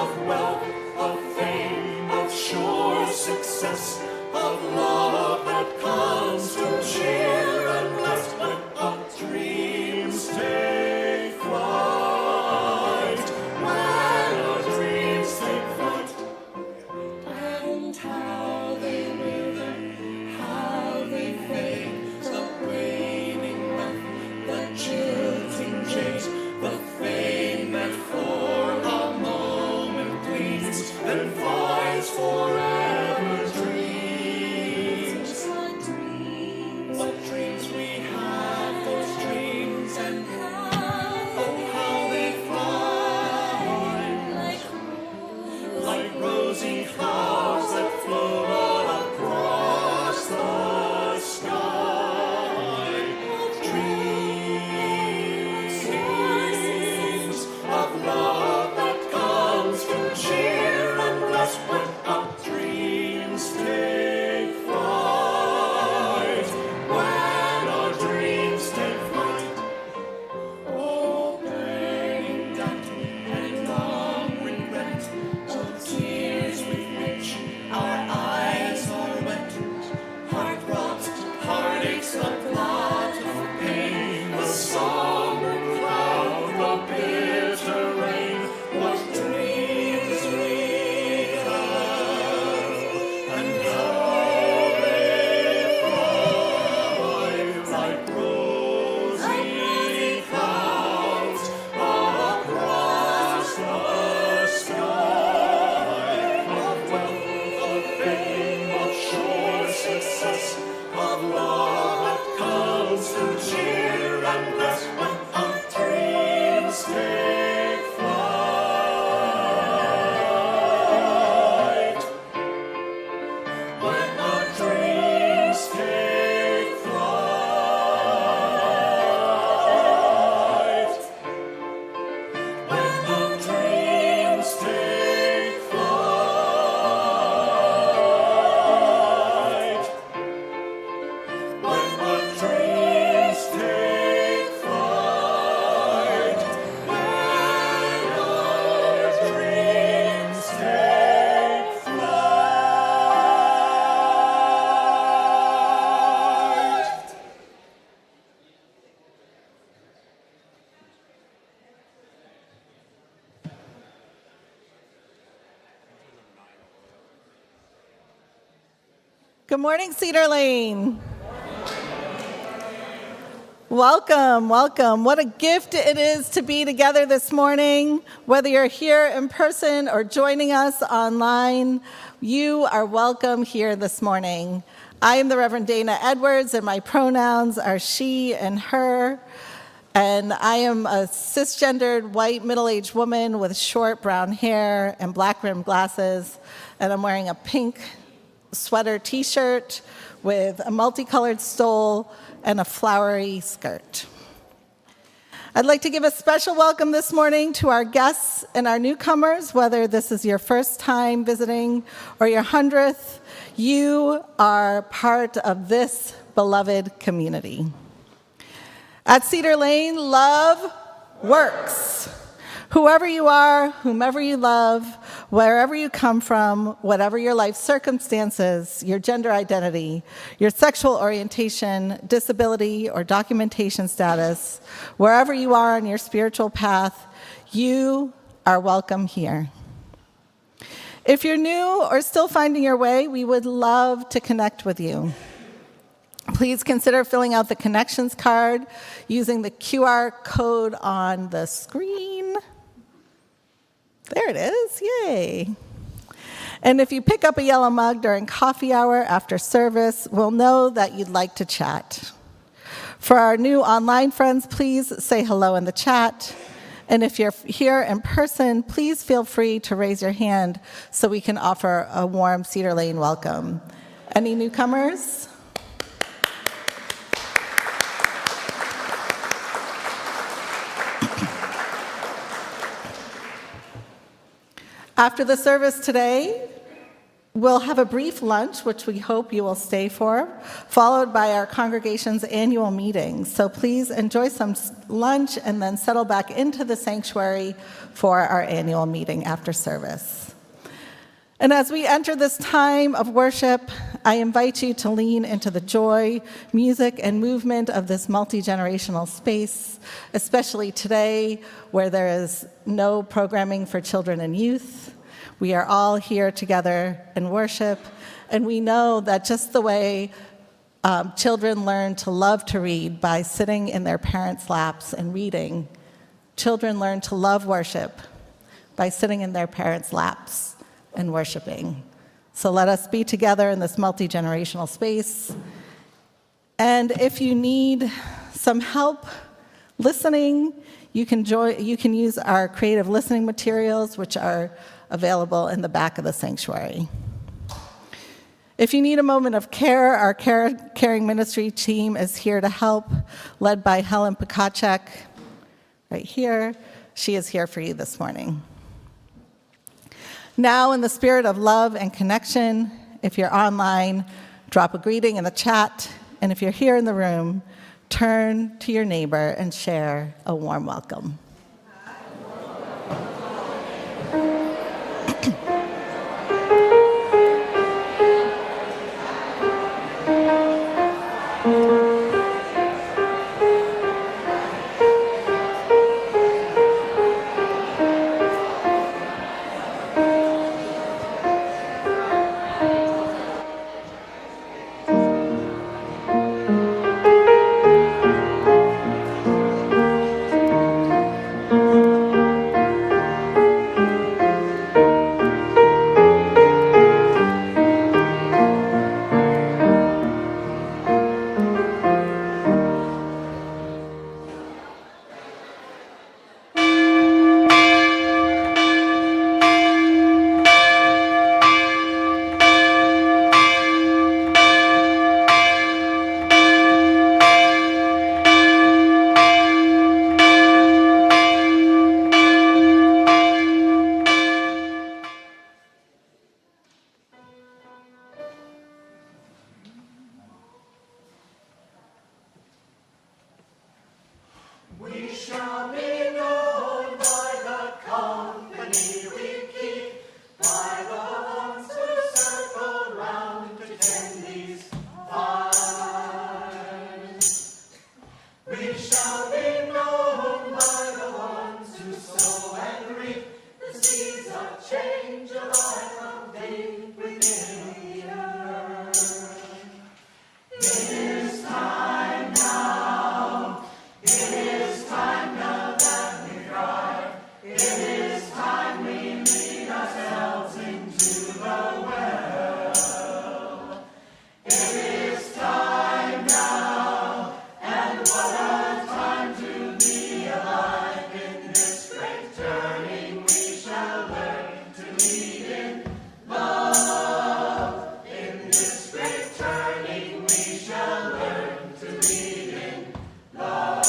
of wealth, of fame, of sure success, of love that comes to cheer and bless when our dreams take flight. When our dreams take flight, and how they wither, how they fade, the waning breath, the jilting chase, the fame that for a moment gleams, then flies forever. Dreams, what dreams we have, those dreams, and oh how they fly, like rosy clouds that float across the sky. Dreams of love that comes to cheer and bless when our dreams take flight. When our dreams take flight, oh burning doubt and long regret, oh tears we quench, our eyes are wet, heart throbs, heartaches, the plot of pain, the somber cloud, the bitter rain, what dreams we have, and how they fly, like rosy clouds across the sky, of wealth, of fame, of sure success, of love that comes to cheer and bless when our dreams take flight. When our dreams take flight. When our dreams take flight. When our dreams take flight. When our dreams take flight. Good morning, Cedar Lane. Welcome, welcome. What a gift it is to be together this morning. Whether you're here in person or joining us online, you are welcome here this morning. I am the Reverend Dana Edwards, and my pronouns are she and her. And I am a cisgendered white middle-aged woman with short brown hair and black-rimmed glasses, and I'm wearing a pink sweater t-shirt with a multicolored stole and a flowery skirt. I'd like to give a special welcome this morning to our guests and our newcomers, whether this is your first time visiting or your 100th, you are part of this beloved community. At Cedar Lane, love works. Whoever you are, whomever you love, wherever you come from, whatever your life circumstances, your gender identity, your sexual orientation, disability, or documentation status, wherever you are on your spiritual path, you are welcome here. If you're new or still finding your way, we would love to connect with you. Please consider filling out the connections card using the QR code on the screen. There it is, yay. And if you pick up a yellow mug during coffee hour after service, we'll know that you'd like to chat. For our new online friends, please say hello in the chat. And if you're here in person, please feel free to raise your hand so we can offer a warm Cedar Lane welcome. Any newcomers? After the service today, We'll have a brief lunch, which we hope you will stay for, followed by our congregation's annual meeting. So please enjoy some lunch and then settle back into the sanctuary for our annual meeting after service. And as we enter this time of worship, I invite you to lean into the joy, music, and movement of this multi-generational space, especially today where there is no programming for children and youth. We are all here together in worship, and we know that just the way children learn to love to read by sitting in their parents' laps and reading, children learn to love worship by sitting in their parents' laps and worshiping. So let us be together in this multi-generational space. And if you need some help listening, you can use our creative listening materials, which are available in the back of the sanctuary. If you need a moment of care, our caring ministry team is here to help, led by Helen Pikacek, right here. She is here for you this morning. Now, in the spirit of love and connection, if you're online, drop a greeting in the chat, and if you're here in the room, turn to your neighbor and share a warm welcome. We shall be known by the company we keep, by the ones who circle round to tend these fires. We shall be known by the ones who sow and reap the seeds of change alive from deep within the earth. It is time now. It is time now that we cry. It is time we lead ourselves into the well. It is time now, and what a time to be alive. In this great turning we shall learn to lead in love. In this great turning we shall learn to lead in love.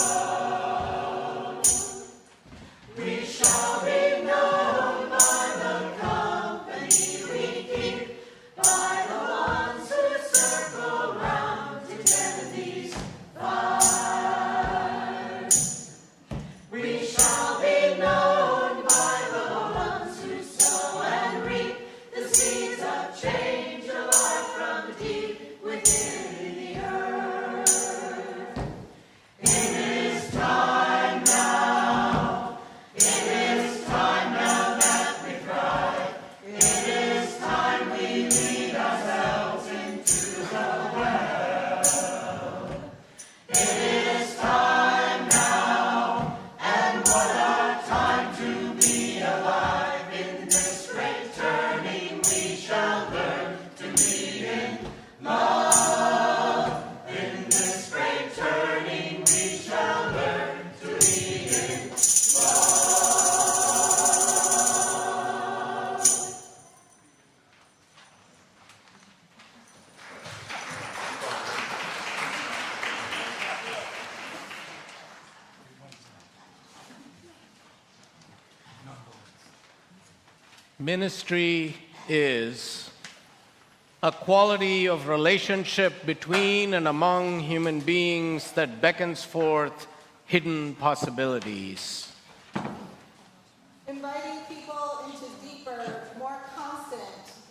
We shall be known by the company we keep, by the ones who circle round to tend these fires. We shall be known by the ones who sow and reap the seeds of change alive from deep within the earth. It is time now. It is time now that we cry. It is time we lead ourselves into the well. It is time now, and what a time to be alive. In this great turning we shall learn to lead in love. In this great turning we shall learn to lead in Ministry is a quality of relationship between and among human beings that beckons forth hidden possibilities. Inviting people into deeper, more constant,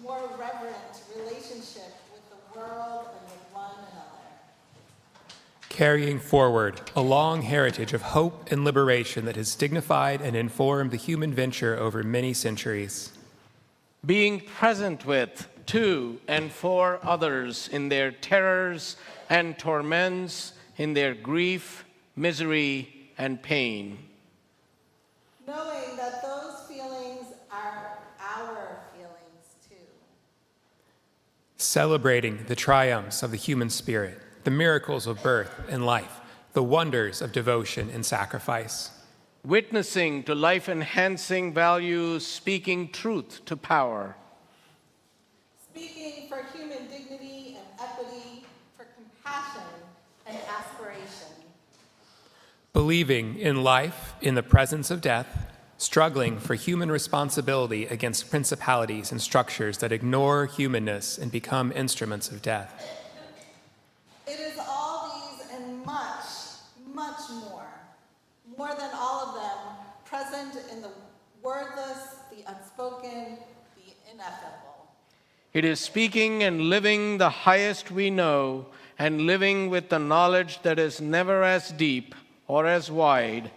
more reverent relationship with the world and with one another. Carrying forward a long heritage of hope and liberation that has dignified and informed the human venture over many centuries. Being present with, to, and for others in their terrors and torments, in their grief, misery, and pain. Knowing that those feelings are our feelings too. Celebrating the triumphs of the human spirit, the miracles of birth and life, the wonders of devotion and sacrifice. Witnessing to life-enhancing values, speaking truth to power. Speaking for human dignity and equity, for compassion and aspiration. Believing in life in the presence of death, struggling for human responsibility against principalities and structures that ignore humanness and become instruments of death. It is all these and much, much more than all of them, present in the wordless, the unspoken, the ineffable. It is speaking and living the highest we know, and living with the knowledge that is never as deep or as wide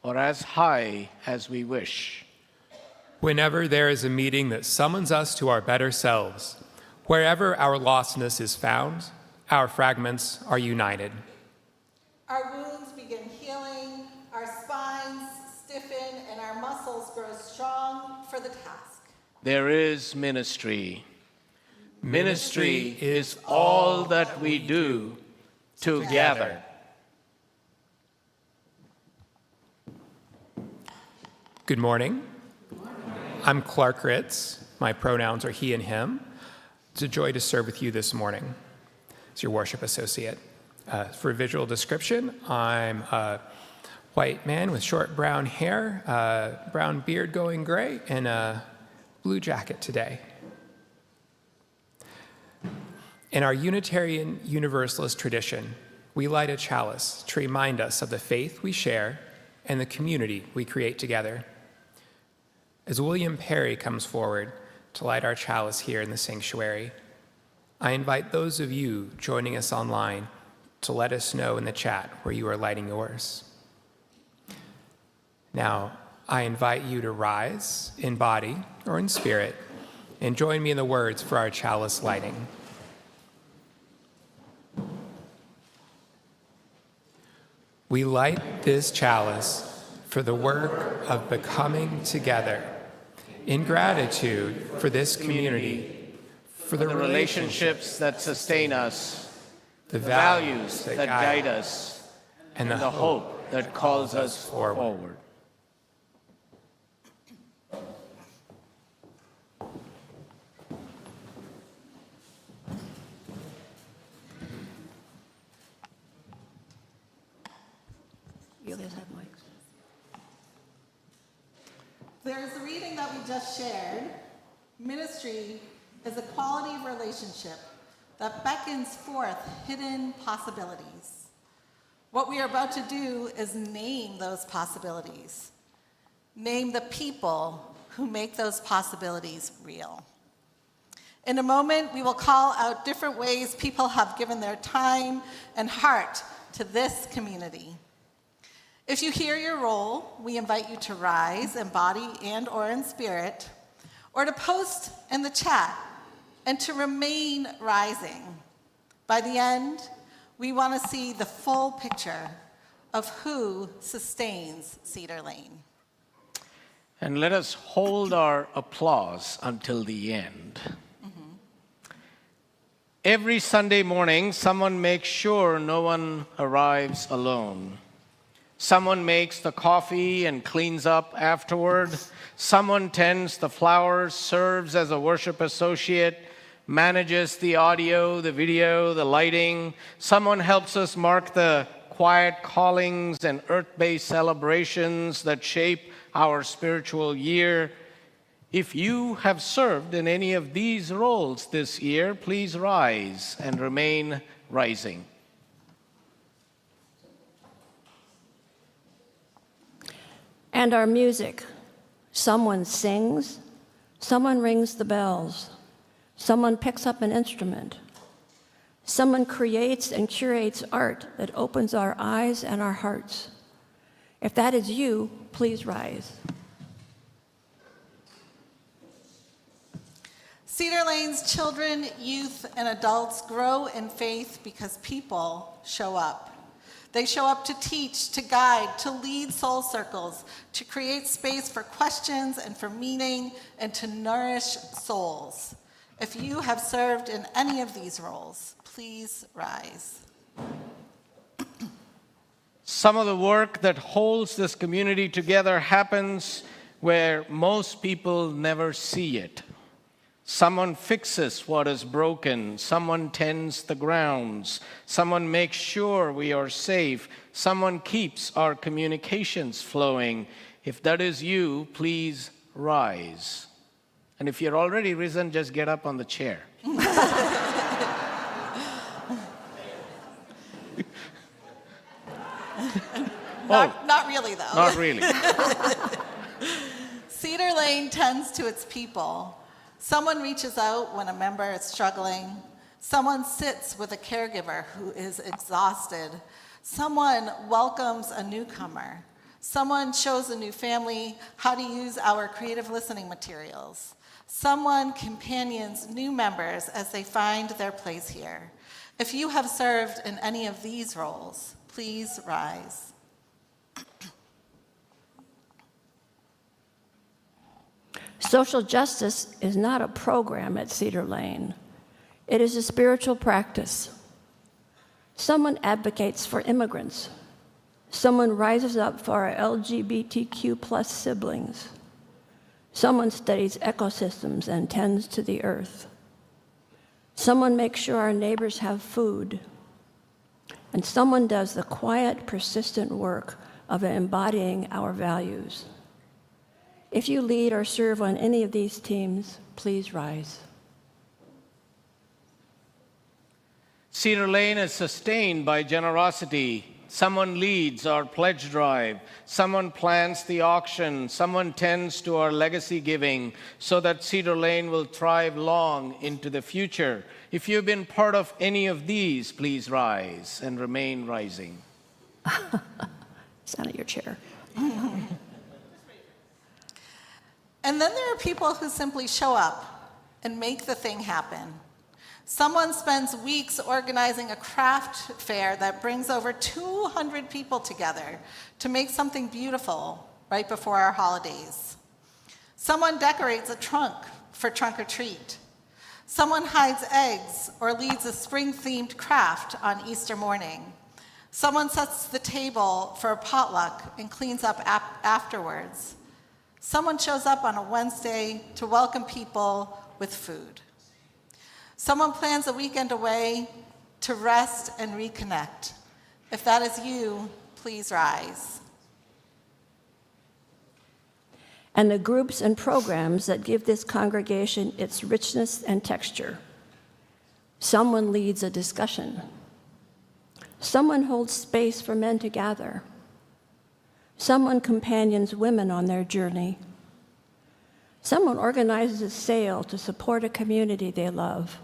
or as high as we wish. Whenever there is a meeting that summons us to our better selves, wherever our lostness is found, our fragments are united. Our wounds begin healing, our spines stiffen, and our muscles grow strong for the task. There is ministry. Ministry is all that we do together. Good morning. I'm Clark Ritz. My pronouns are he and him. It's a joy to serve with you this morning as your worship associate. For a visual description, I'm a white man with short brown hair, brown beard going gray, and a blue jacket today. In our Unitarian Universalist tradition, we light a chalice to remind us of the faith we share and the community we create together. As William Perry comes forward to light our chalice here in the sanctuary, I invite those of you joining us online to let us know in the chat where you are lighting yours. Now, I invite you to rise in body or in spirit and join me in the words for our chalice lighting. We light this chalice for the work of becoming together, in gratitude for this community, for the relationships that sustain us, the values that guide us, and the hope that calls us forward. There's a reading that we just shared. Ministry is a quality of relationship that beckons forth hidden possibilities. What we are about to do is name those possibilities. Name the people who make those possibilities real. In a moment, we will call out different ways people have given their time and heart to this community. If you hear your role, we invite you to rise in body and or in spirit, or to post in the chat and to remain rising. By the end, we want to see the full picture of who sustains Cedar Lane. And let us hold our applause until the end. Every Sunday morning, someone makes sure no one arrives alone. Someone makes the coffee and cleans up afterward. Someone tends the flowers, serves as a worship associate, manages the audio, the video, the lighting. Someone helps us mark the quiet callings and earth-based celebrations that shape our spiritual year. If you have served in any of these roles this year, please rise and remain rising. And our music. Someone sings, someone rings the bells, someone picks up an instrument, someone creates and curates art that opens our eyes and our hearts. If that is you, please rise. Cedar Lane's children, youth, and adults grow in faith because people show up. They show up to teach, to guide, to lead soul circles, to create space for questions and for meaning, and to nourish souls. If you have served in any of these roles, please rise. Some of the work that holds this community together happens where most people never see it. Someone fixes what is broken. Someone tends the grounds. Someone makes sure we are safe. Someone keeps our communications flowing. If that is you, please rise. And if you're already risen, just get up on the chair. Not really, though. Not really. Cedar Lane tends to its people. Someone reaches out when a member is struggling. Someone sits with a caregiver who is exhausted. Someone welcomes a newcomer. Someone shows a new family how to use our creative listening materials. Someone companions new members as they find their place here. If you have served in any of these roles, please rise. Social justice is not a program at Cedar Lane. It is a spiritual practice. Someone advocates for immigrants. Someone rises up for our LGBTQ+ siblings. Someone studies ecosystems and tends to the earth. Someone makes sure our neighbors have food. And someone does the quiet, persistent work of embodying our values. If you lead or serve on any of these teams, please rise. Cedar Lane is sustained by generosity. Someone leads our pledge drive. Someone plans the auction. Someone tends to our legacy giving so that Cedar Lane will thrive long into the future. If you've been part of any of these, please rise and remain rising. Sound at your chair. And then there are people who simply show up and make the thing happen. Someone spends weeks organizing a craft fair that brings over 200 people together to make something beautiful right before our holidays. Someone decorates a trunk for trunk or treat. Someone hides eggs or leads a spring-themed craft on Easter morning. Someone sets the table for a potluck and cleans up afterwards. Someone shows up on a Wednesday to welcome people with food. Someone plans a weekend away to rest and reconnect. If that is you, please rise. And the groups and programs that give this congregation its richness and texture. Someone leads a discussion. Someone holds space for men to gather. Someone companions women on their journey. Someone organizes a sale to support a community they love.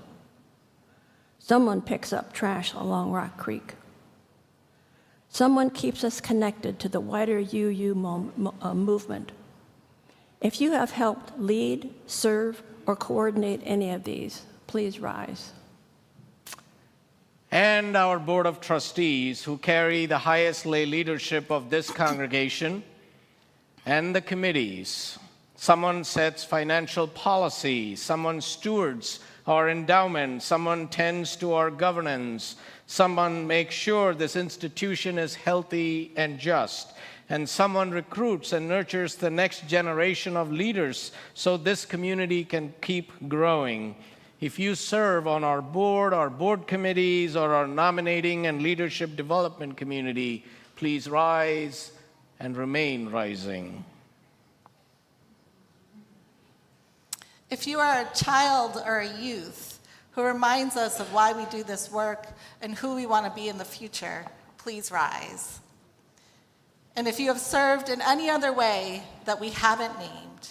Someone picks up trash along Rock Creek. Someone keeps us connected to the wider UU movement. If you have helped lead, serve, or coordinate any of these, please rise. And our Board of Trustees, who carry the highest lay leadership of this congregation, and the committees. Someone sets financial policy, someone stewards our endowment, someone tends to our governance, someone makes sure this institution is healthy and just, and someone recruits and nurtures the next generation of leaders so this community can keep growing. If you serve on our board committees, or our nominating and leadership development community, please rise and remain rising. If you are a child or a youth who reminds us of why we do this work and who we want to be in the future, please rise. And if you have served in any other way that we haven't named,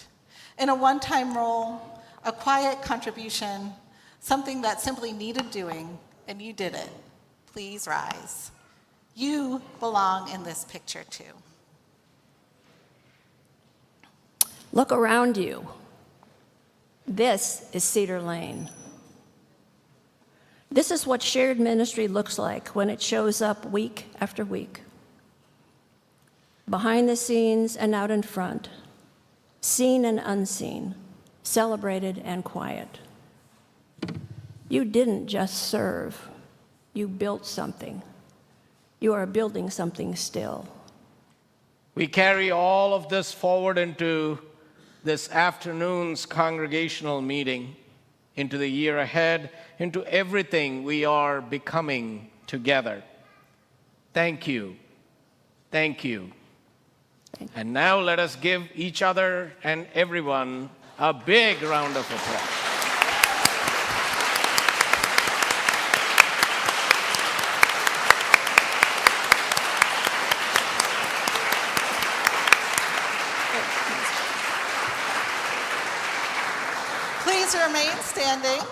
in a one-time role, a quiet contribution, something that simply needed doing, and you did it, please rise. You belong in this picture too. Look around you. This is Cedar Lane. This is what shared ministry looks like when it shows up week after week. Behind the scenes and out in front, seen and unseen, celebrated and quiet. You didn't just serve, you built something. You are building something still. We carry all of this forward into this afternoon's congregational meeting, into the year ahead, into everything we are becoming together. Thank you. Thank you. And now let us give each other and everyone a big round of applause. Please remain standing.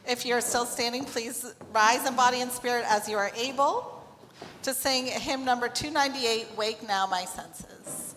If you're still standing, please rise in body and spirit as you are able to sing hymn number 298, Wake Now My Senses.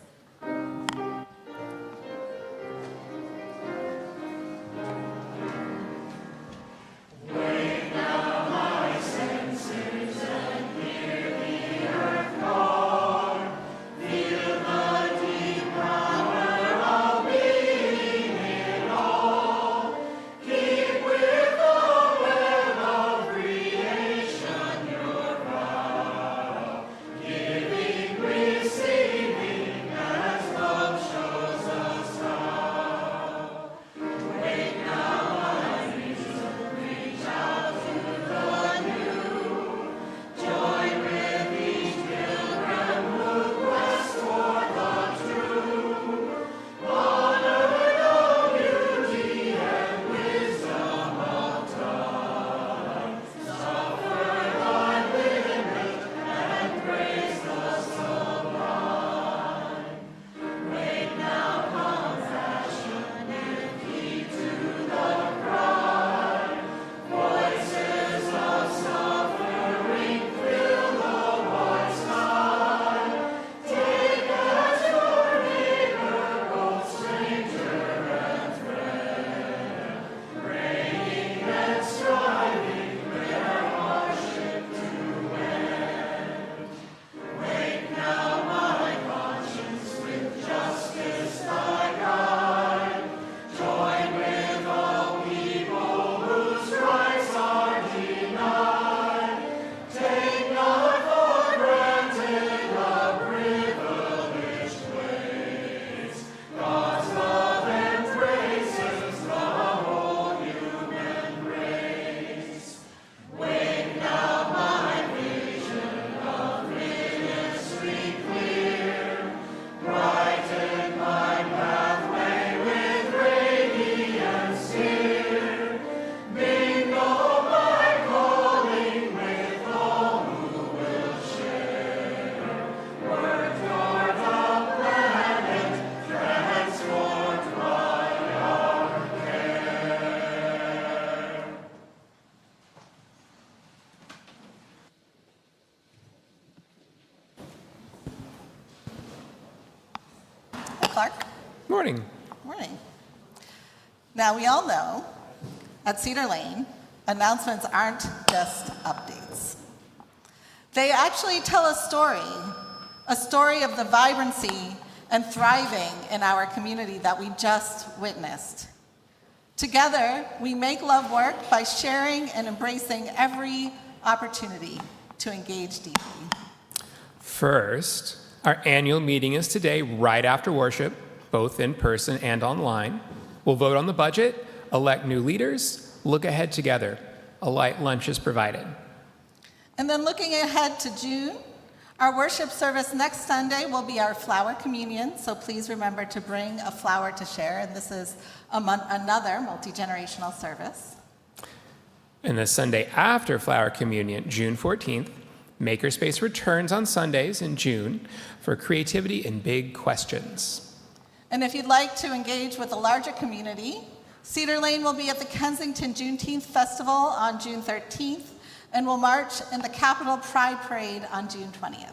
Clark. Morning. Morning. Now, we all know at Cedar Lane, announcements aren't just updates. They actually tell a story of the vibrancy and thriving in our community that we just witnessed. Together, we make love work by sharing and embracing every opportunity to engage deeply. First, our annual meeting is today right after worship, both in person and online. We'll vote on the budget, elect new leaders, look ahead together. A light lunch is provided. And then looking ahead to June, Our worship service next Sunday will be our flower communion, so please remember to bring a flower to share, and this is another multi-generational service. And the Sunday after flower communion, June 14th, Makerspace returns on Sundays in June for creativity and big questions. And if you'd like to engage with a larger community, Cedar Lane will be at the Kensington Juneteenth Festival on June 13th, and will march in the Capitol Pride Parade on June 20th.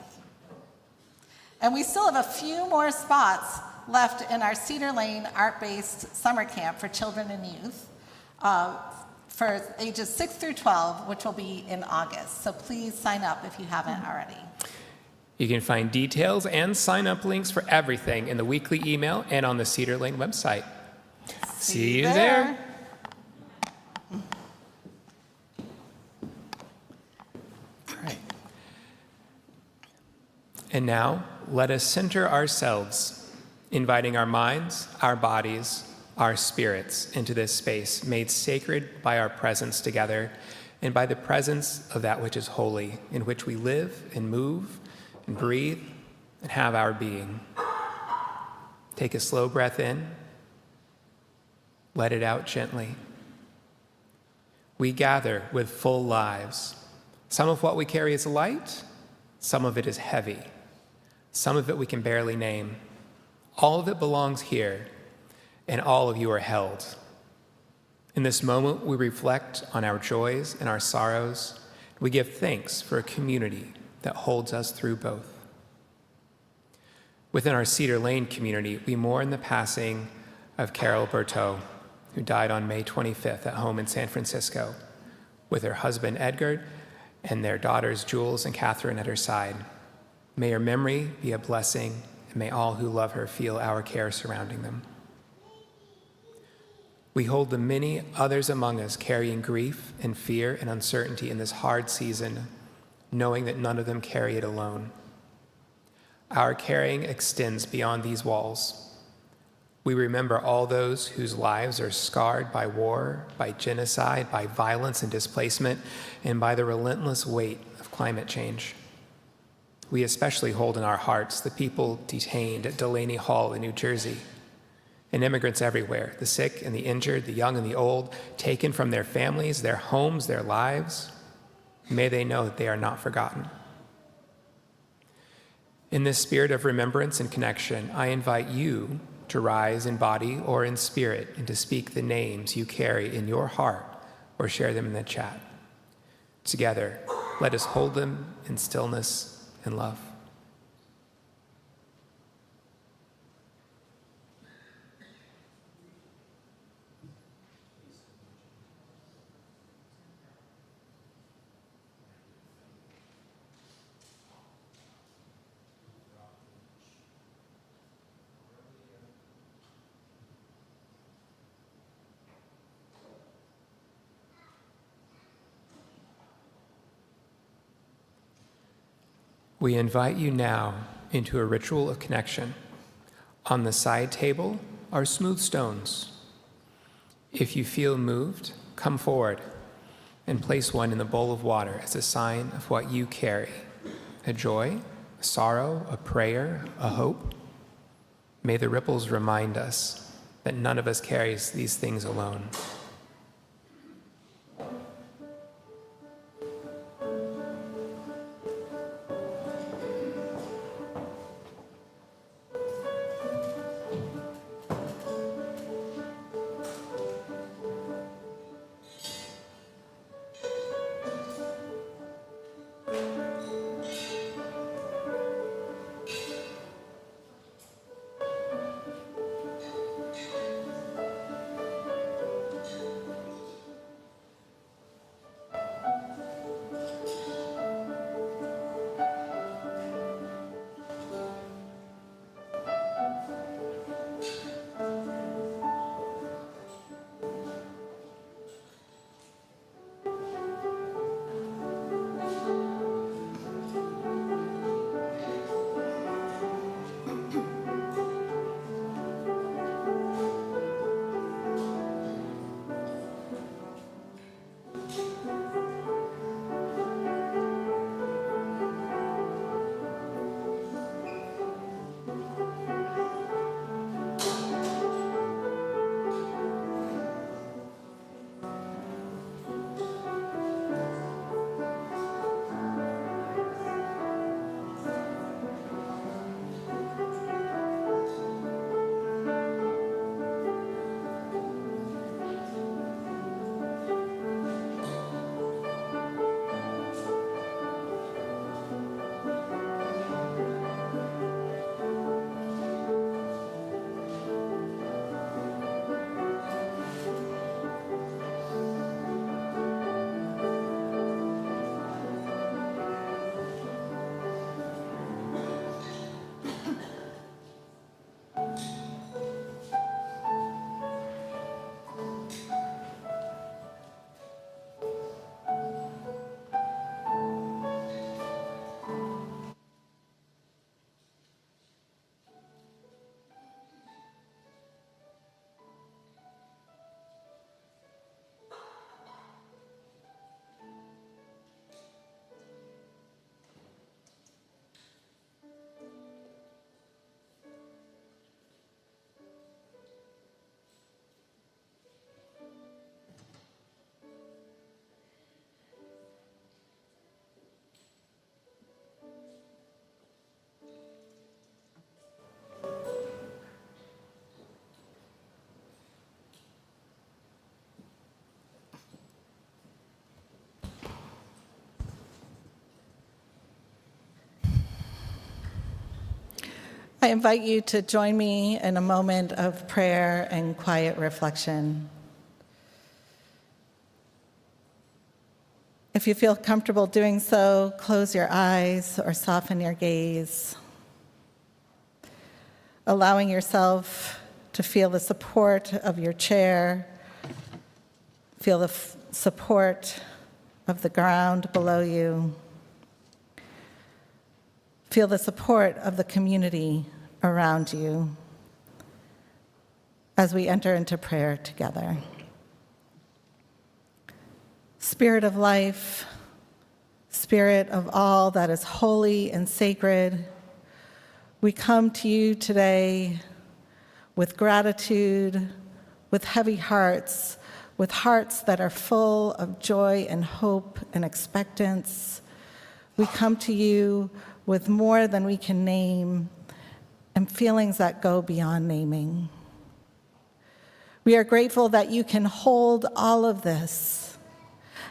And we still have a few more spots left in our Cedar Lane art-based summer camp for children and youth for ages 6 through 12, which will be in August. So please sign up if you haven't already. You can find details and sign-up links for everything in the weekly email and on the Cedar Lane website. See you there. All right. And now, let us center ourselves, inviting our minds, our bodies, our spirits into this space made sacred by our presence together and by the presence of that which is holy, in which we live and move and breathe and have our being. Take a slow breath in. Let it out gently. We gather with full lives. Some of what we carry is light, some of it is heavy. Some of it we can barely name. All of it belongs here, and all of you are held. In this moment, we reflect on our joys and our sorrows. We give thanks for a community that holds us through both. Within our Cedar Lane community, we mourn the passing of Carol Berteau, who died on May 25th at home in San Francisco, with her husband Edgar and their daughters Jules and Catherine at her side. May her memory be a blessing, and may all who love her feel our care surrounding them. We hold the many others among us carrying grief and fear and uncertainty in this hard season, knowing that none of them carry it alone. Our caring extends beyond these walls. We remember all those whose lives are scarred by war, by genocide, by violence and displacement, and by the relentless weight of climate change. We especially hold in our hearts the people detained at Delaney Hall in New Jersey, and immigrants everywhere, the sick and the injured, the young and the old, taken from their families, their homes, their lives. May they know that they are not forgotten. In this spirit of remembrance and connection, I invite you to rise in body or in spirit and to speak the names you carry in your heart or share them in the chat. Together, let us hold them in stillness and love. We invite you now into a ritual of connection. On the side table are smooth stones. If you feel moved, come forward and place one in the bowl of water as a sign of what you carry: a joy, a sorrow, a prayer, a hope. May the ripples remind us that none of us carries these things alone. I invite you to join me in a moment of prayer and quiet reflection. If you feel comfortable doing so, close your eyes or soften your gaze, allowing yourself to feel the support of your chair, feel the support of the ground below you, feel the support of the community around you as we enter into prayer together. Spirit of life, Spirit of all that is holy and sacred, we come to you today with gratitude, with heavy hearts, with hearts that are full of joy and hope and expectance. We come to you with more than we can name and feelings that go beyond naming. We are grateful that you can hold all of this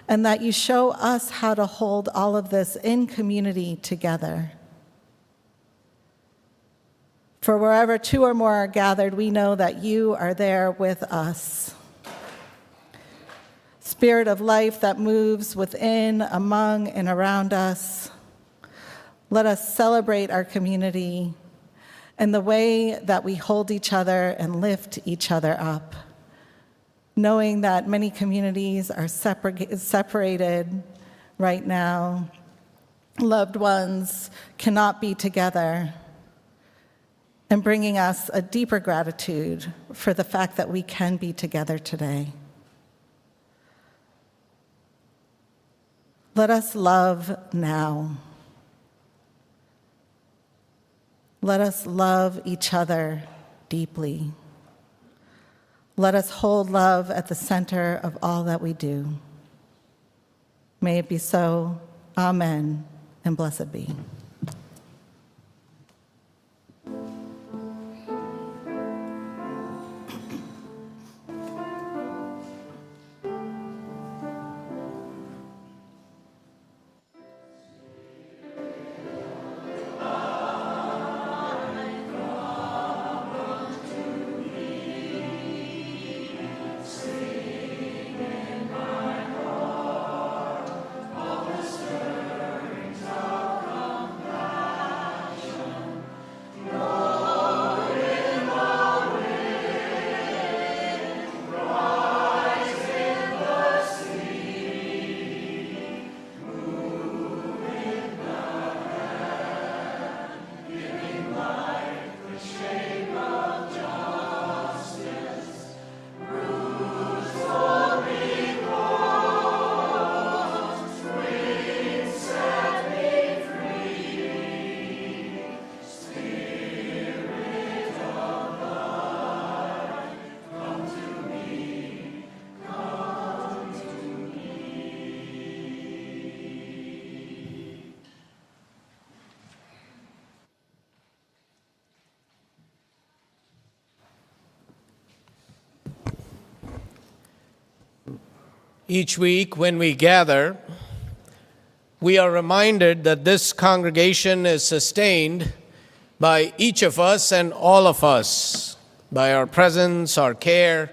and that you show us how to hold all of this in community together. For wherever two or more are gathered, we know that you are there with us. Spirit of life that moves within, among, and around us, let us celebrate our community and the way that we hold each other and lift each other up, knowing that many communities are separated right now. Loved ones cannot be together, and bringing us a deeper gratitude for the fact that we can be together today. Let us love now. Let us love each other deeply. Let us hold love at the center of all that we do. May it be so. Amen, and blessed be. Each week when we gather, we are reminded that this congregation is sustained by each of us and all of us, by our presence, our care,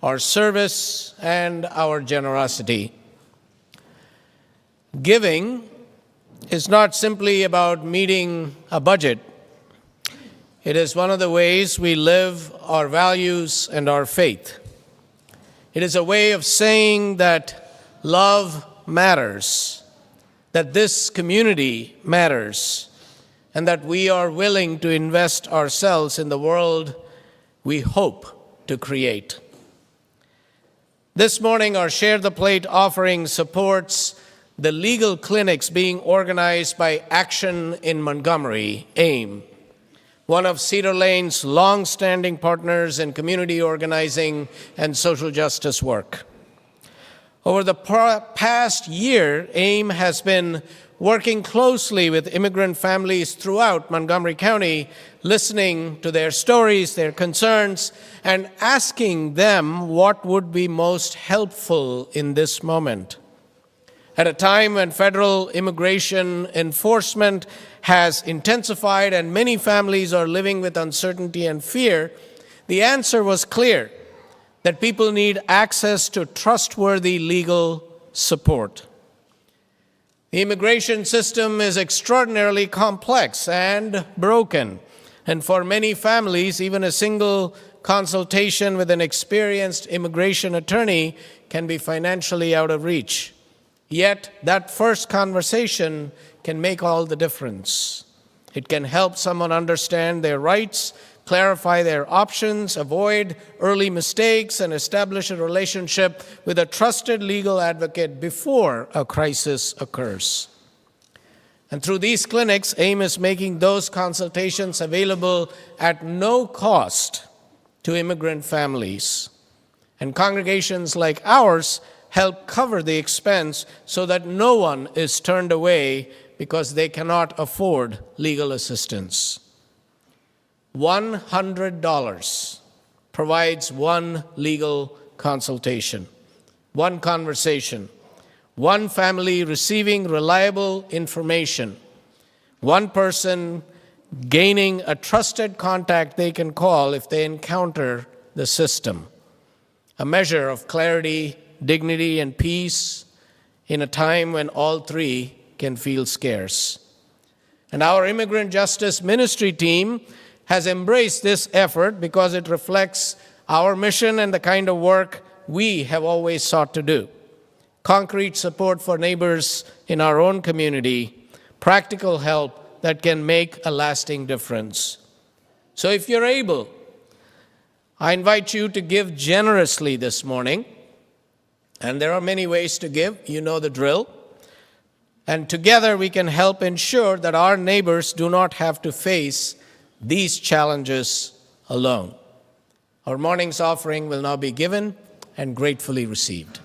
our service, and our generosity. Giving is not simply about meeting a budget. It is one of the ways we live our values and our faith. It is a way of saying that love matters, that this community matters, and that we are willing to invest ourselves in the world we hope to create. This morning, our Share the Plate offering supports the legal clinics being organized by Action in Montgomery, AIM, one of Cedar Lane's long-standing partners in community organizing and social justice work. Over the past year, AIM has been working closely with immigrant families throughout Montgomery County, listening to their stories, their concerns, and asking them what would be most helpful in this moment. At a time when federal immigration enforcement has intensified and many families are living with uncertainty and fear, the answer was clear that people need access to trustworthy legal support. The immigration system is extraordinarily complex and broken, and for many families, even a single consultation with an experienced immigration attorney can be financially out of reach. Yet, that first conversation can make all the difference. It can help someone understand their rights, clarify their options, avoid early mistakes, and establish a relationship with a trusted legal advocate before a crisis occurs. And through these clinics, AIM is making those consultations available at no cost to immigrant families. And congregations like ours help cover the expense so that no one is turned away because they cannot afford legal assistance. $100 provides one legal consultation, one conversation, one family receiving reliable information, one person gaining a trusted contact they can call if they encounter the system. A measure of clarity, dignity, and peace in a time when all three can feel scarce. And our immigrant justice ministry team has embraced this effort because it reflects our mission and the kind of work we have always sought to do. Concrete support for neighbors in our own community, practical help that can make a lasting difference. So if you're able, I invite you to give generously this morning. And there are many ways to give, you know the drill. And together we can help ensure that our neighbors do not have to face these challenges alone. Our morning's offering will now be given and gratefully received.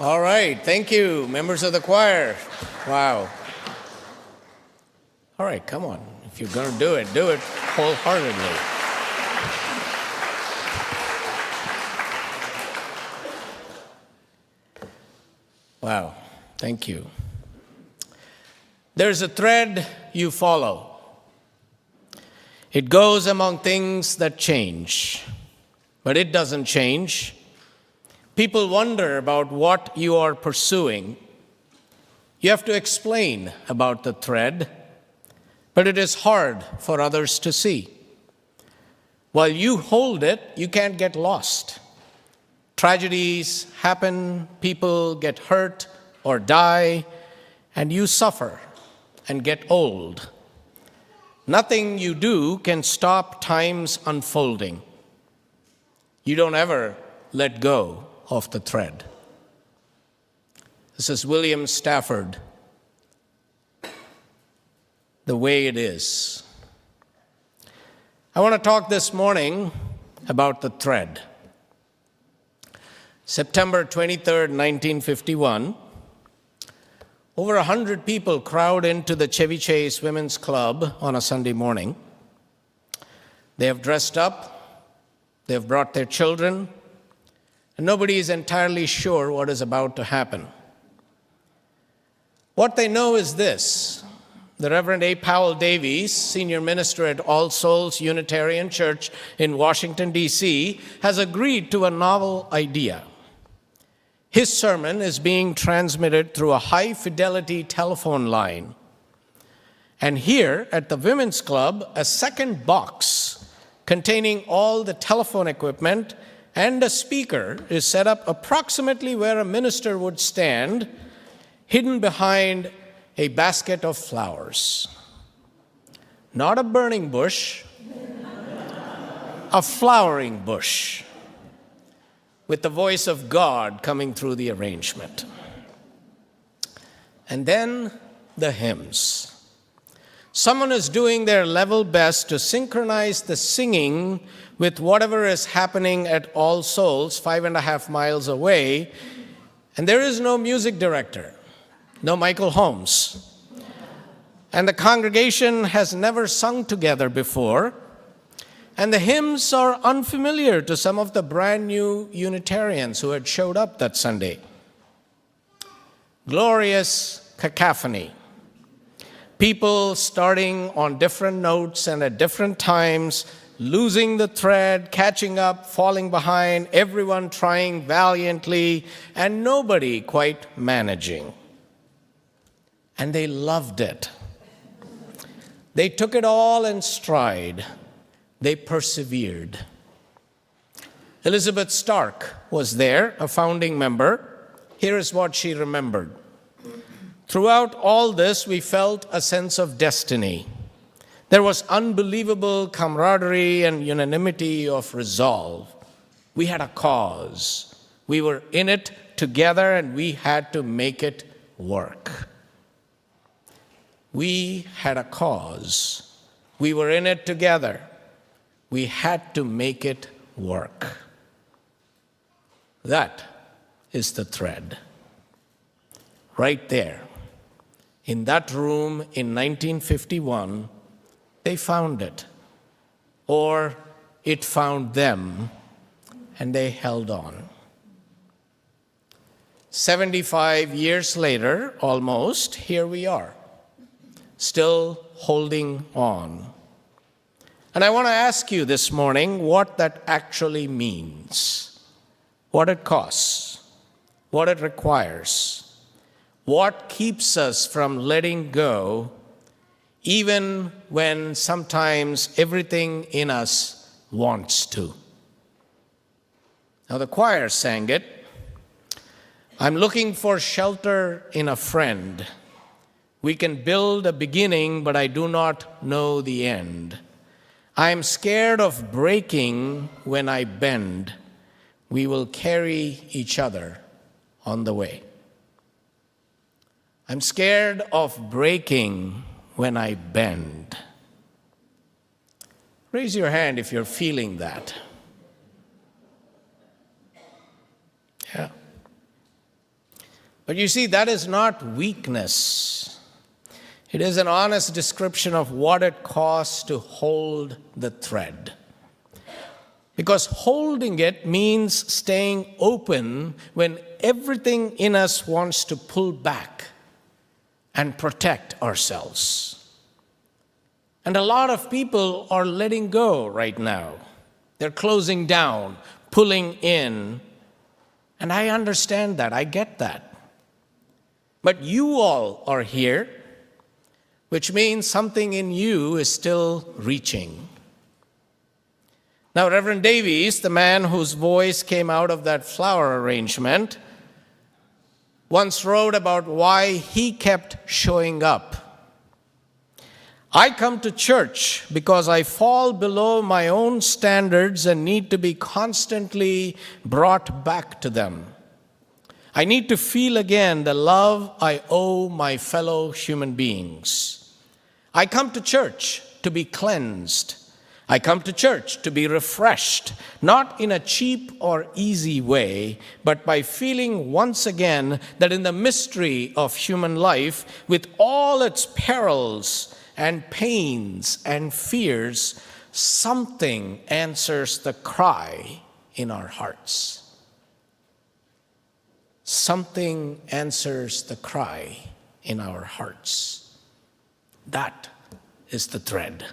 All right, thank you, members of the choir. Wow. All right, come on. If you're going to do it wholeheartedly. Wow, thank you. There's a thread you follow. It goes among things that change, but it doesn't change. People wonder about what you are pursuing. You have to explain about the thread, but it is hard for others to see. While you hold it, you can't get lost. Tragedies happen, people get hurt or die, and you suffer and get old. Nothing you do can stop time's unfolding. You don't ever let go of the thread. This is William Stafford, The Way It Is. I want to talk this morning about the thread. September 23rd, 1951, over 100 people crowd into the Chevy Chase Women's Club on a Sunday morning. They have dressed up, they have brought their children, and nobody is entirely sure what is about to happen. What they know is this: the Reverend A. Powell Davies, senior minister at All Souls Unitarian Church in Washington, D.C., has agreed to a novel idea. His sermon is being transmitted through a high-fidelity telephone line. And here at the Women's Club, a second box containing all the telephone equipment and a speaker is set up approximately where a minister would stand, hidden behind a basket of flowers. Not a burning bush, a flowering bush, with the voice of God coming through the arrangement. And then the hymns. Someone is doing their level best to synchronize the singing with whatever is happening at All Souls, 5.5 miles away, and there is no music director, no Michael Holmes. And the congregation has never sung together before, and the hymns are unfamiliar to some of the brand new Unitarians who had showed up that Sunday. Glorious cacophony. People starting on different notes and at different times, losing the thread, catching up, falling behind, everyone trying valiantly, and nobody quite managing. And they loved it. They took it all in stride. They persevered. Elizabeth Stark was there, a founding member. Here is what she remembered. Throughout all this, we felt a sense of destiny. There was unbelievable camaraderie and unanimity of resolve. We had a cause. We were in it together, and we had to make it work. We had a cause. We were in it together. We had to make it work. That is the thread. Right there. In that room in 1951, they found it. Or it found them, and they held on. 75 years later, almost, here we are, still holding on. And I want to ask you this morning what that actually means, what it costs, what it requires, what keeps us from letting go, even when sometimes everything in us wants to. Now, the choir sang it. I'm looking for shelter in a friend. We can build a beginning, but I do not know the end. I'm scared of breaking when I bend. We will carry each other on the way. I'm scared of breaking when I bend. Raise your hand if you're feeling that. Yeah. But you see, that is not weakness. It is an honest description of what it costs to hold the thread. Because holding it means staying open when everything in us wants to pull back and protect ourselves. And a lot of people are letting go right now. They're closing down, pulling in. And I understand that. I get that. But you all are here, which means something in you is still reaching. Now, Reverend Davies, the man whose voice came out of that flower arrangement, once wrote about why he kept showing up. I come to church because I fall below my own standards and need to be constantly brought back to them. I need to feel again the love I owe my fellow human beings. I come to church to be cleansed. I come to church to be refreshed, not in a cheap or easy way, but by feeling once again that in the mystery of human life, with all its perils and pains and fears, something answers the cry in our hearts. Something answers the cry in our hearts. That is the thread.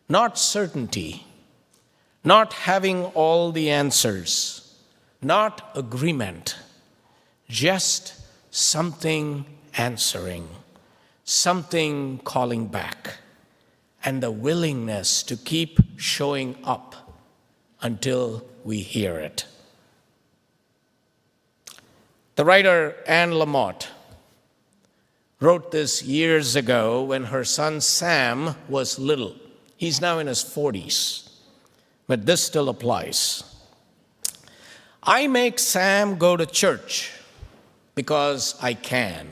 Not certainty, not having all the answers, not agreement, just something answering, something calling back, and the willingness to keep showing up until we hear it. The writer Anne Lamott wrote this years ago when her son Sam was little. He's now in his 40s, but this still applies. I make Sam go to church because I can.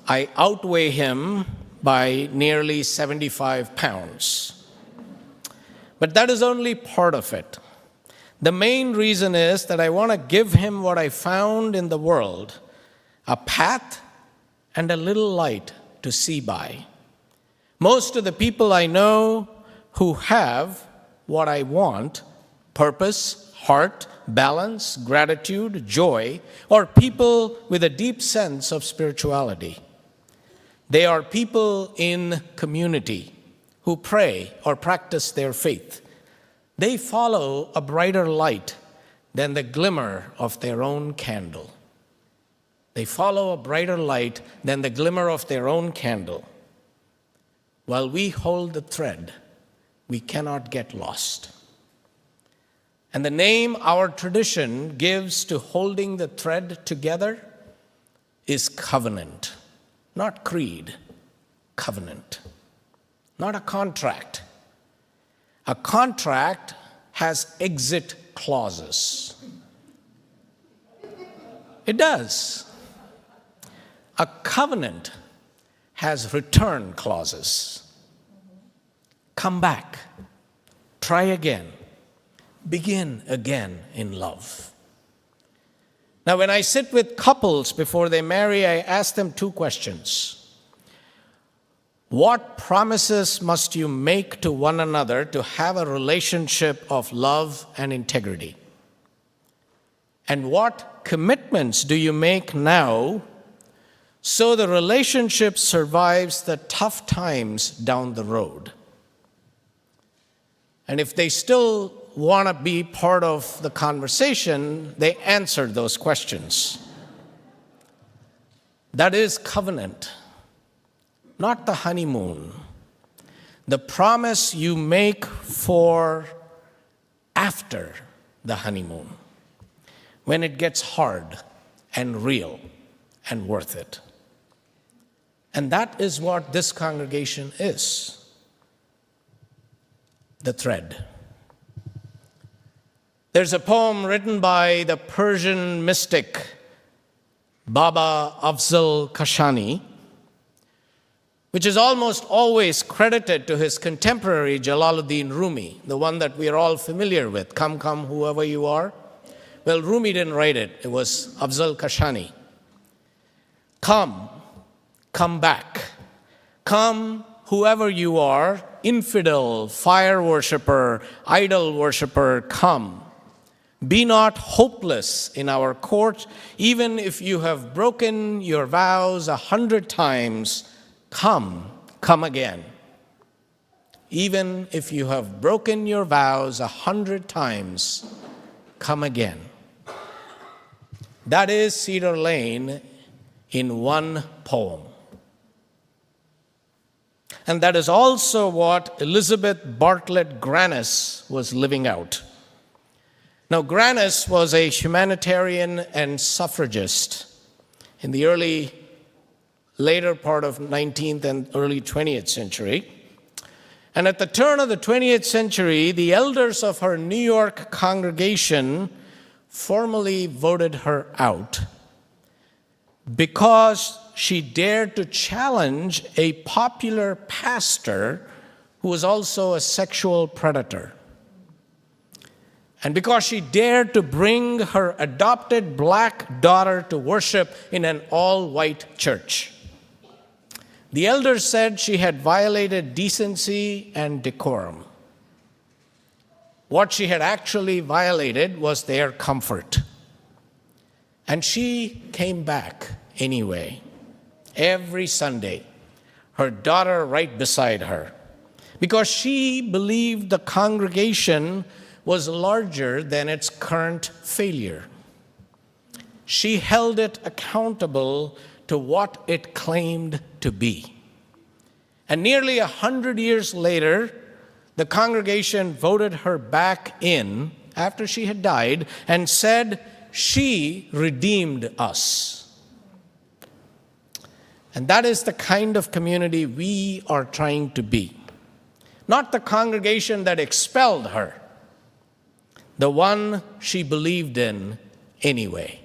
I outweigh him by nearly 75 pounds. But that is only part of it. The main reason is that I want to give him what I found in the world, a path and a little light to see by. Most of the people I know who have what I want, purpose, heart, balance, gratitude, joy, are people with a deep sense of spirituality. They are people in community who pray or practice their faith. They follow a brighter light than the glimmer of their own candle. They follow a brighter light than the glimmer of their own candle. While we hold the thread, we cannot get lost. And the name our tradition gives to holding the thread together is covenant, not creed, covenant, not a contract. A contract has exit clauses. It does. A covenant has return clauses. Come back, try again, begin again in love. Now, when I sit with couples before they marry, I ask them two questions. What promises must you make to one another to have a relationship of love and integrity? And what commitments do you make now so the relationship survives the tough times down the road? And if they still want to be part of the conversation, they answer those questions. That is covenant, not the honeymoon. The promise you make for after the honeymoon, when it gets hard and real and worth it. And that is what this congregation is. The thread. There's a poem written by the Persian mystic Baba Afzal Kashani, which is almost always credited to his contemporary Jalaluddin Rumi, the one that we are all familiar with, "Come, come, whoever you are, Well, Rumi didn't write it. It was Afzal Kashani. Come, come back. Come, whoever you are, infidel, fire worshiper, idol worshiper, come. Be not hopeless in our court, even if you have broken your vows 100 times, come, come again. Even if you have broken your vows 100 times, come again. That is Cedar Lane in one poem. And that is also what Elizabeth Bartlett Grannis was living out. Now, Grannis was a humanitarian and suffragist in the later part of 19th and early 20th century. And at the turn of the 20th century, the elders of her New York congregation formally voted her out because she dared to challenge a popular pastor who was also a sexual predator. And because she dared to bring her adopted black daughter to worship in an all-white church. The elders said she had violated decency and decorum. What she had actually violated was their comfort. And she came back anyway, every Sunday, her daughter right beside her, because she believed the congregation was larger than its current failure. She held it accountable to what it claimed to be. And nearly 100 years later, the congregation voted her back in after she had died and said, "She redeemed us." And that is the kind of community we are trying to be. Not the congregation that expelled her, the one she believed in anyway.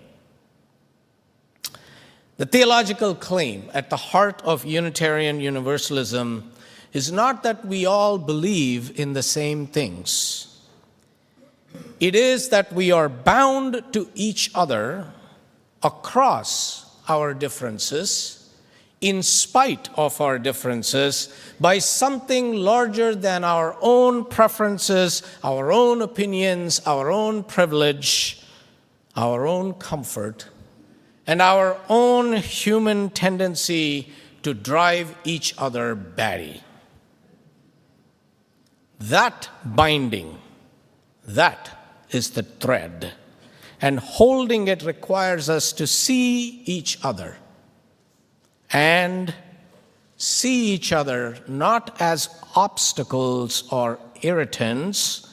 The theological claim at the heart of Unitarian Universalism is not that we all believe in the same things. It is that we are bound to each other across our differences, in spite of our differences, by something larger than our own preferences, our own opinions, our own privilege, our own comfort, and our own human tendency to drive each other batty. That binding, that is the thread. And holding it requires us to see each other and see each other not as obstacles or irritants,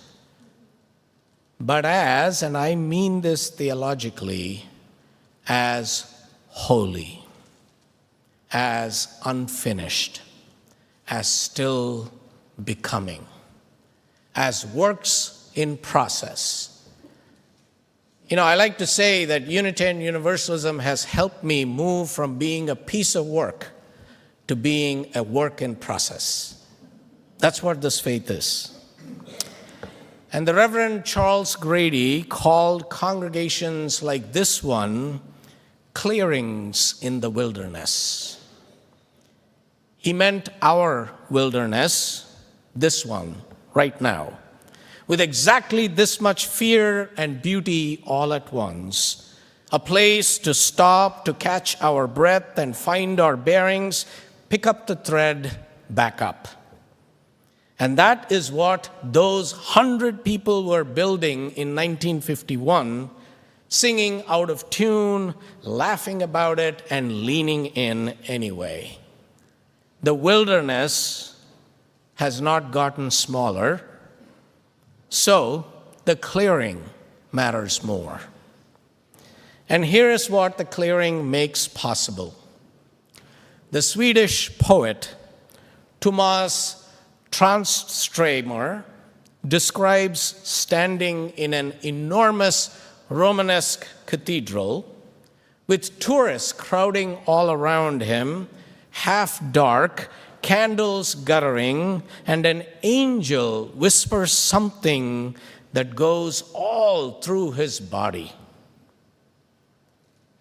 but as, and I mean this theologically, as holy, as unfinished, as still becoming, as works in process. You know, I like to say that Unitarian Universalism has helped me move from being a piece of work to being a work in process. That's what this faith is. And the Reverend Charles Grady called congregations like this one clearings in the wilderness. He meant our wilderness, this one, right now, with exactly this much fear and beauty all at once. A place to stop, to catch our breath and find our bearings, pick up the thread, back up. And that is what those 100 people were building in 1951, singing out of tune, laughing about it, and leaning in anyway. The wilderness has not gotten smaller, so the clearing matters more. And here is what the clearing makes possible. The Swedish poet Thomas Tranströmer describes standing in an enormous Romanesque cathedral with tourists crowding all around him, half dark, candles guttering, and an angel whispers something that goes all through his body.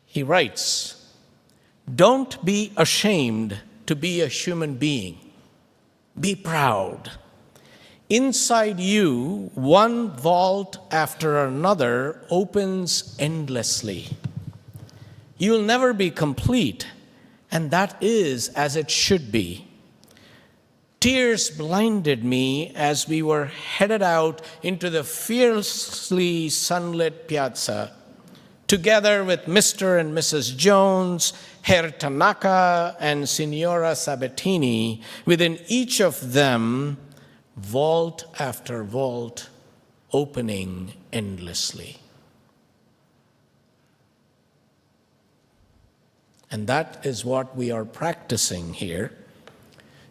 He writes, "Don't be ashamed to be a human being. Be proud. Inside you, one vault after another opens endlessly. You'll never be complete, and that is as it should be. Tears blinded me as we were headed out into the fiercely sunlit piazza, together with Mr. and Mrs. Jones, Herr Tanaka, and Signora Sabatini, within each of them, vault after vault, opening endlessly." And that is what we are practicing here,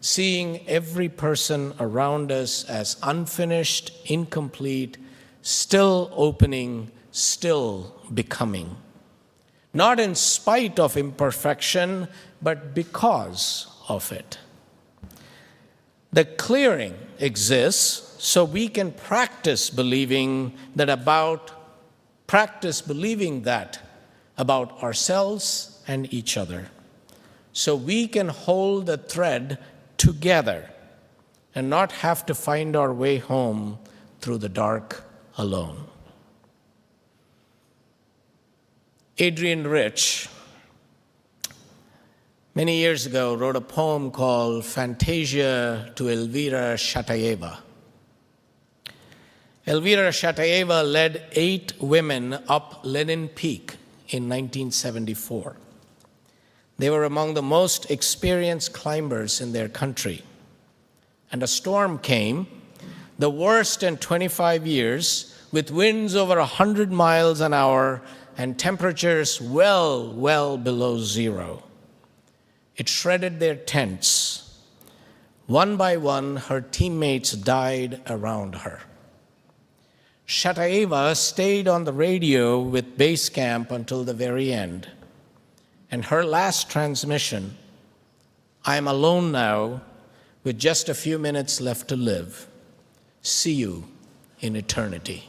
seeing every person around us as unfinished, incomplete, still opening, still becoming. Not in spite of imperfection, but because of it. The clearing exists so we can practice believing that about ourselves and each other. So we can hold the thread together and not have to find our way home through the dark alone. Adrian Rich, many years ago, wrote a poem called Fantasia to Elvira Shataeva. Elvira Shataeva led 8 women up Lenin Peak in 1974. They were among the most experienced climbers in their country. And a storm came, the worst in 25 years, with winds over 100 miles an hour and temperatures well below zero. It shredded their tents. One by one, her teammates died around her. Shataeva stayed on the radio with base camp until the very end. And her last transmission, "I am alone now with just a few minutes left to live. See you in eternity."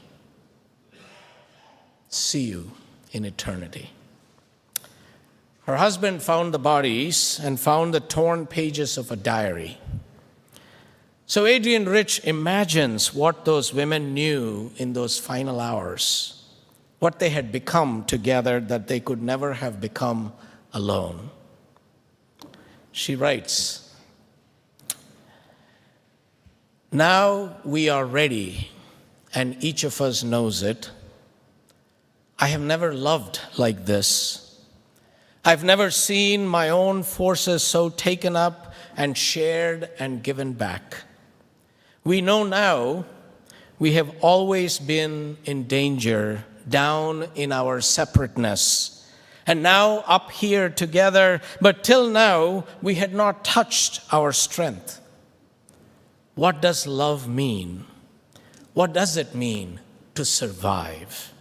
See you in eternity. Her husband found the bodies and found the torn pages of a diary. So Adrian Rich imagines what those women knew in those final hours, what they had become together that they could never have become alone. She writes, "Now we are ready, and each of us knows it. I have never loved like this. I've never seen my own forces so taken up and shared and given back. We know now we have always been in danger, down in our separateness, and now up here together, but till now we had not touched our strength. What does love mean? What does it mean to survive?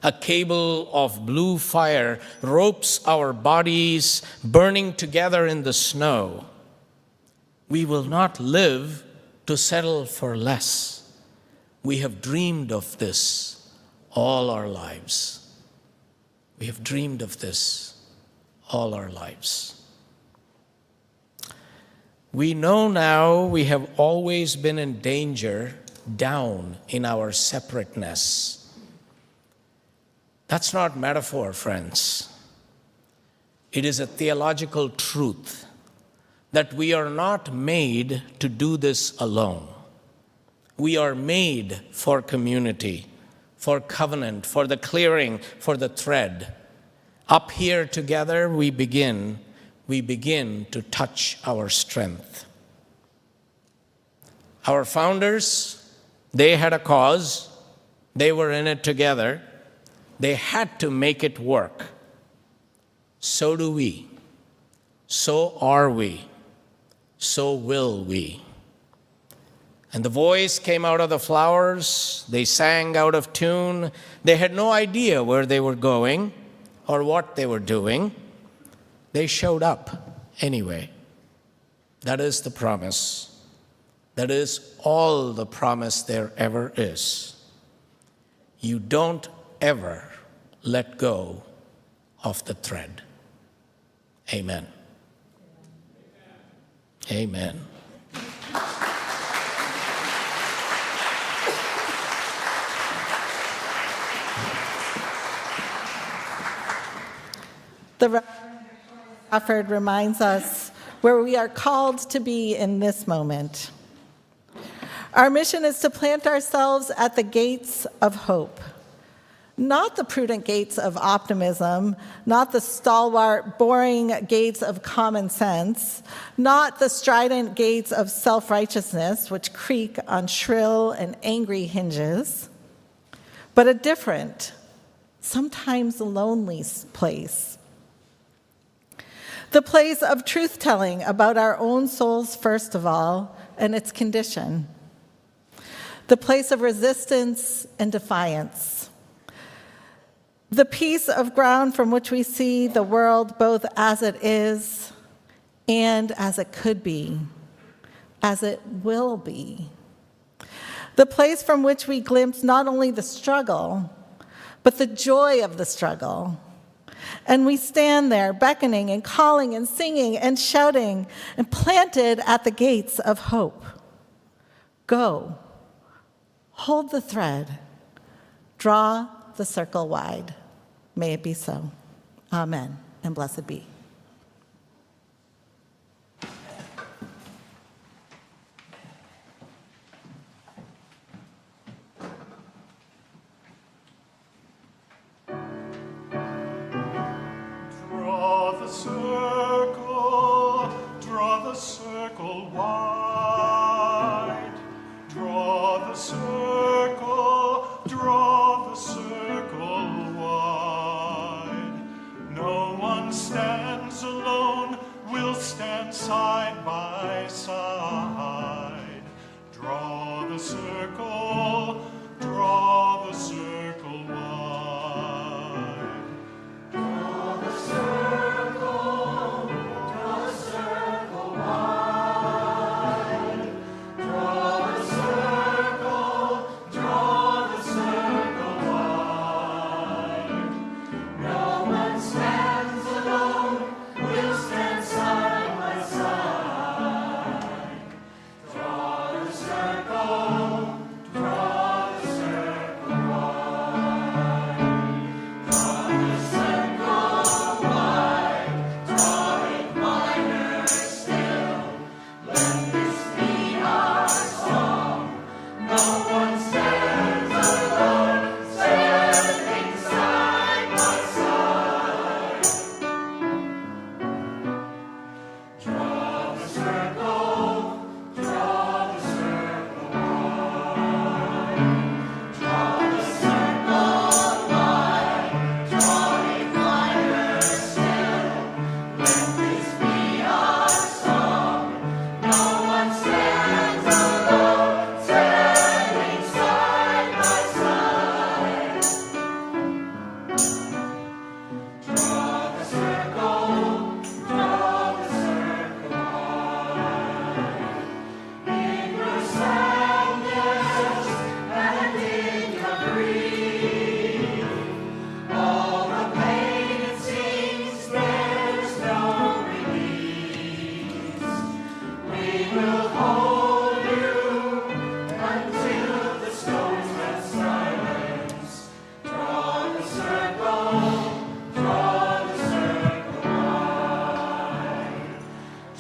A cable of blue fire ropes our bodies, burning together in the snow. We will not live to settle for less. We have dreamed of this all our lives. We have dreamed of this all our lives. We know now we have always been in danger, down in our separateness." That's not metaphor, friends. It is a theological truth that we are not made to do this alone. We are made for community, for covenant, for the clearing, for the thread. Up here together we begin to touch our strength. Our founders, they had a cause. They were in it together. They had to make it work. So do we. So are we. So will we. And the voice came out of the flowers. They sang out of tune. They had no idea where they were going or what they were doing. They showed up anyway. That is the promise. That is all the promise there ever is. you don't ever let go of the thread. Amen. Amen. The Reverend Crawford reminds us where we are called to be in this moment. Our mission is to plant ourselves at the gates of hope, not the prudent gates of optimism, not the stalwart, boring gates of common sense, not the strident gates of self-righteousness, which creak on shrill and angry hinges, but a different, sometimes lonely place. The place of truth-telling about our own souls, first of all, and its condition. The place of resistance and defiance. The piece of ground from which we see the world both as it is and as it could be, as it will be. The place from which we glimpse not only the struggle, but the joy of the struggle. And we stand there beckoning and calling and singing and shouting and planted at the gates of hope. Go, hold the thread, draw the circle wide. May it be so. Amen, and blessed be. Draw the circle wide. Draw the circle wide. No one stands alone, we'll stand side by side. Draw the circle wide. Draw the circle wide. Draw the circle wide. No one stands alone, we'll stand side by side. Draw the circle wide. Draw the circle wide, draw it wider still. Let this be our song. No one stands alone, standing side by side. Draw the circle wide. Draw the circle wide, draw it wider still. Let this be our song. No one stands alone, standing side by side. Draw the circle wide. In your sadness and in your grief, all the pain it seems there's no release. We will hold you until the storms have silence. Draw the circle wide.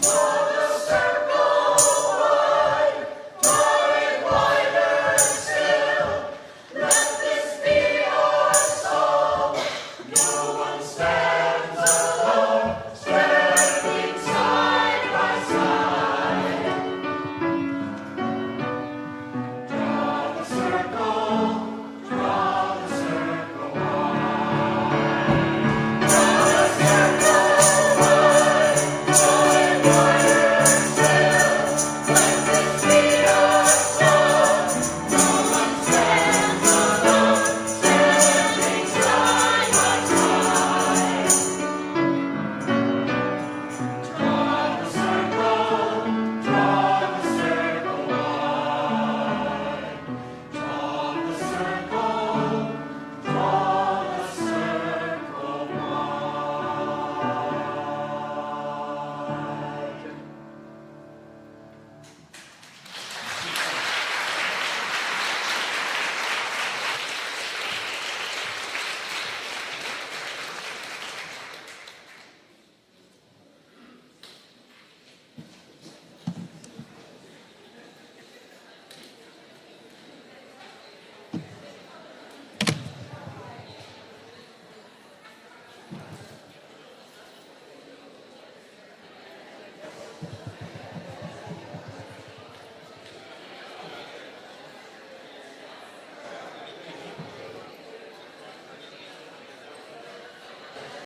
Draw the circle wide, draw it wider still. Let this be our song. No one stands alone, standing side by side.